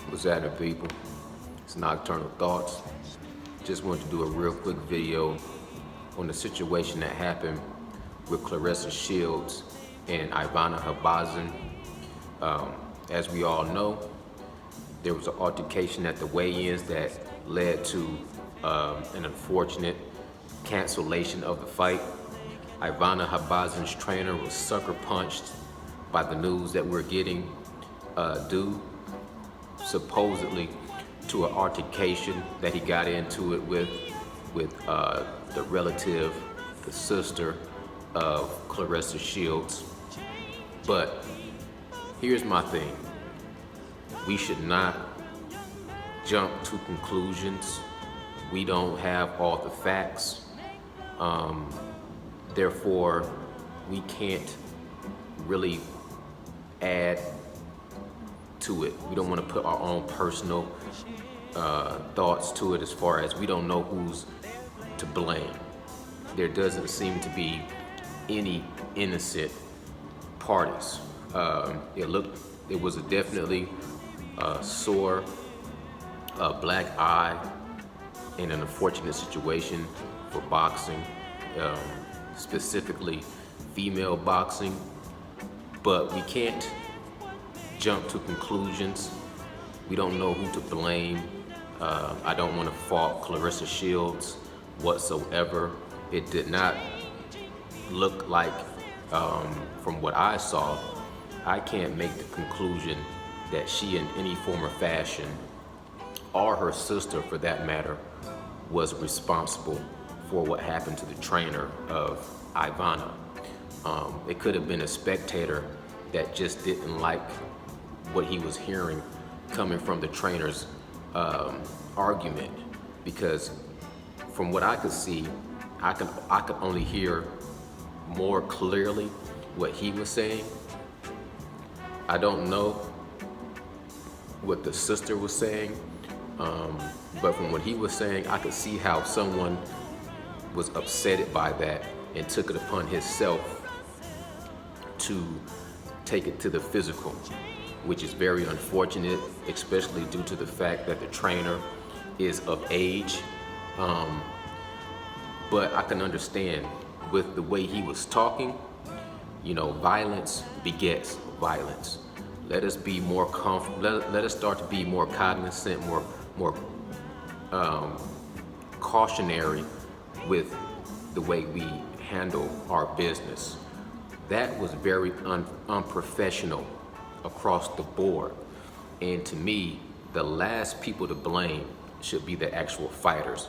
What's happening, people? It's Nocturnal Thoughts. Just wanted to do a real quick video on the situation that happened with Claressa Shields and Ivana Habazin. As we all know, there was an altercation at the weigh-ins that led to an unfortunate cancellation of the fight. Ivana Habazin's trainer was sucker punched by the news that we're getting due supposedly to an altercation that he got into it with the relative, the sister of Claressa Shields. But here's my thing. We should not jump to conclusions. We don't have all the facts. Therefore, we can't really add to it. We don't want to put our own personal thoughts to it, as far as we don't know who's to blame. There doesn't seem to be any innocent parties. It was definitely a sore black eye in an unfortunate situation for boxing, specifically female boxing. But we can't jump to conclusions. We don't know who to blame. I don't want to fault Claressa Shields whatsoever. It did not look like, from what I saw, I can't make the conclusion that she in any form or fashion, or her sister for that matter, was responsible for what happened to the trainer of Ivana. It could have been a spectator that just didn't like what he was hearing coming from the trainer's argument, because from what I could see, I could only hear more clearly what he was saying. I don't know what the sister was saying, but from what he was saying, I could see how someone was upset by that and took it upon himself to take it to the physical, which is very unfortunate, especially due to the fact that the trainer is of age. But I can understand with the way he was talking, violence begets violence. Let us be more let us start to be more cognizant, more cautionary with the way we handle our business. That was very unprofessional across the board. And to me, the last people to blame should be the actual fighters.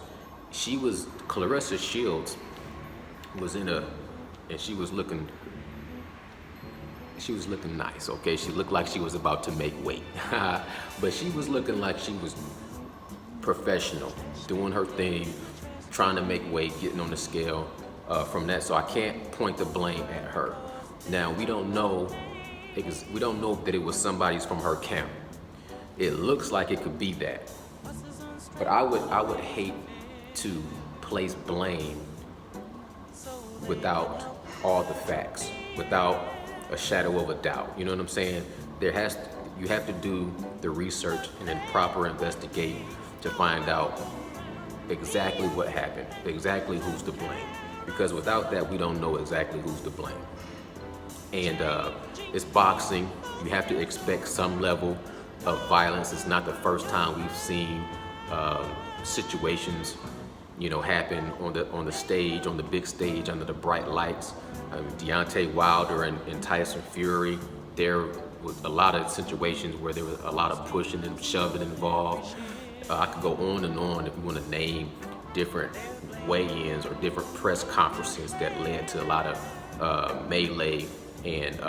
Claressa Shields was and she was looking nice, okay? She looked like she was about to make weight. But she was looking like she was professional, doing her thing, trying to make weight, getting on the scale from that. So I can't point the blame at her. Now, we don't know that it was somebody's from her camp. It looks like it could be that. But I would hate to place blame without all the facts, without a shadow of a doubt. You know what I'm saying? You have to do the research and then proper investigate to find out exactly what happened, exactly who's to blame. Because without that, we don't know exactly who's to blame. And it's boxing. You have to expect some level of violence. It's not the first time we've seen situations, happen on the stage, on the big stage, under the bright lights. Deontay Wilder and Tyson Fury, there was a lot of situations where there was a lot of pushing and shoving involved. I could go on and on if you want to name different weigh-ins or different press conferences that led to a lot of melee and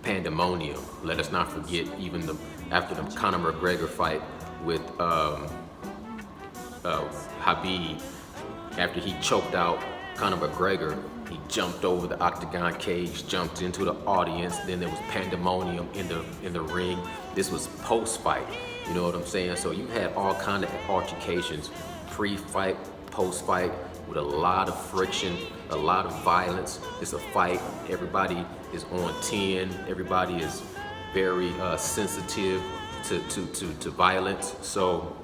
pandemonium. Let us not forget even after the Conor McGregor fight with Habib, after he choked out Conor McGregor, he jumped over the octagon cage, jumped into the audience. Then there was pandemonium in the ring. This was post-fight. You know what I'm saying? So you had all kind of altercations, pre-fight, post-fight, with a lot of friction, a lot of violence. It's a fight. Everybody is on 10. Everybody is very sensitive to violence. So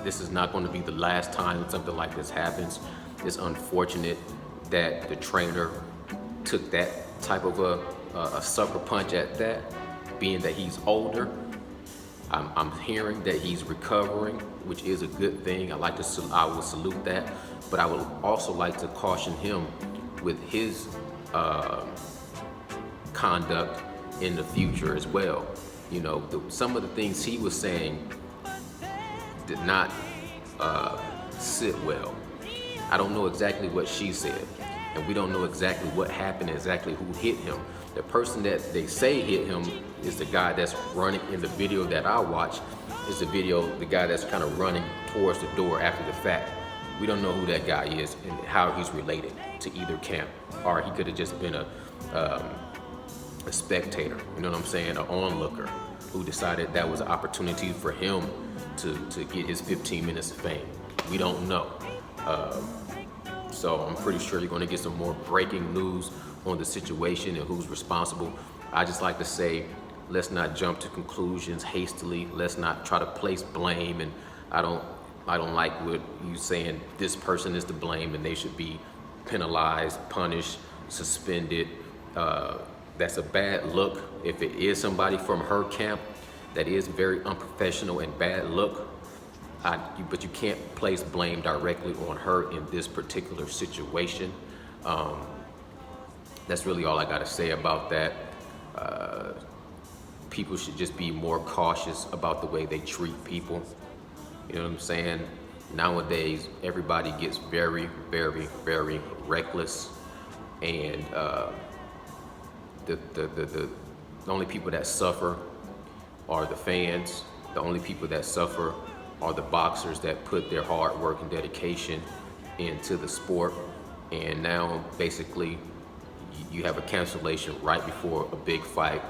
this is not going to be the last time something like this happens. It's unfortunate that the trainer took that type of a sucker punch at that, being that he's older. I'm hearing that he's recovering, which is a good thing. I will salute that, but I would also like to caution him with his conduct in the future as well. You know, some of the things he was saying did not sit well. I don't know exactly what she said, and we don't know exactly what happened, exactly who hit him. The person that they say hit him is the guy that's running in the video that I watched. Is the guy that's kind of running towards the door after the fact. We don't know who that guy is and how he's related to either camp, or he could have just been a spectator. You know what I'm saying? An onlooker who decided that was an opportunity for him to get his 15 minutes of fame. We don't know. So I'm pretty sure you're going to get some more breaking news on the situation and who's responsible. I just like to say, let's not jump to conclusions hastily. Let's not try to place blame. And I don't like what you saying this person is to blame and they should be penalized, punished, suspended. That's a bad look. If it is somebody from her camp, that is very unprofessional and bad look. But you can't place blame directly on her in this particular situation. That's really all I got to say about that. People should just be more cautious about the way they treat people. You know what I'm saying? Nowadays, everybody gets very, very, very reckless, and the only people that suffer are the fans. The only people that suffer are the boxers that put their hard work and dedication into the sport. And now, basically, you have a cancellation right before a big fight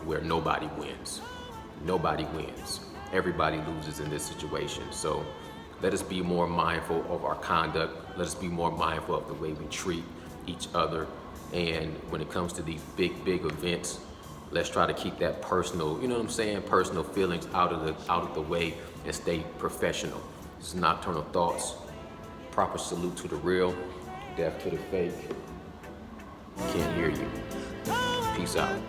where nobody wins. Nobody wins. Everybody loses in this situation. So let us be more mindful of our conduct. Let us be more mindful of the way we treat each other. And when it comes to these big events, let's try to keep that personal, you know what I'm saying, personal feelings out of the way and stay professional. This is Nocturnal Thoughts. Proper salute to the real, death to the fake. Can't hear you. Peace out.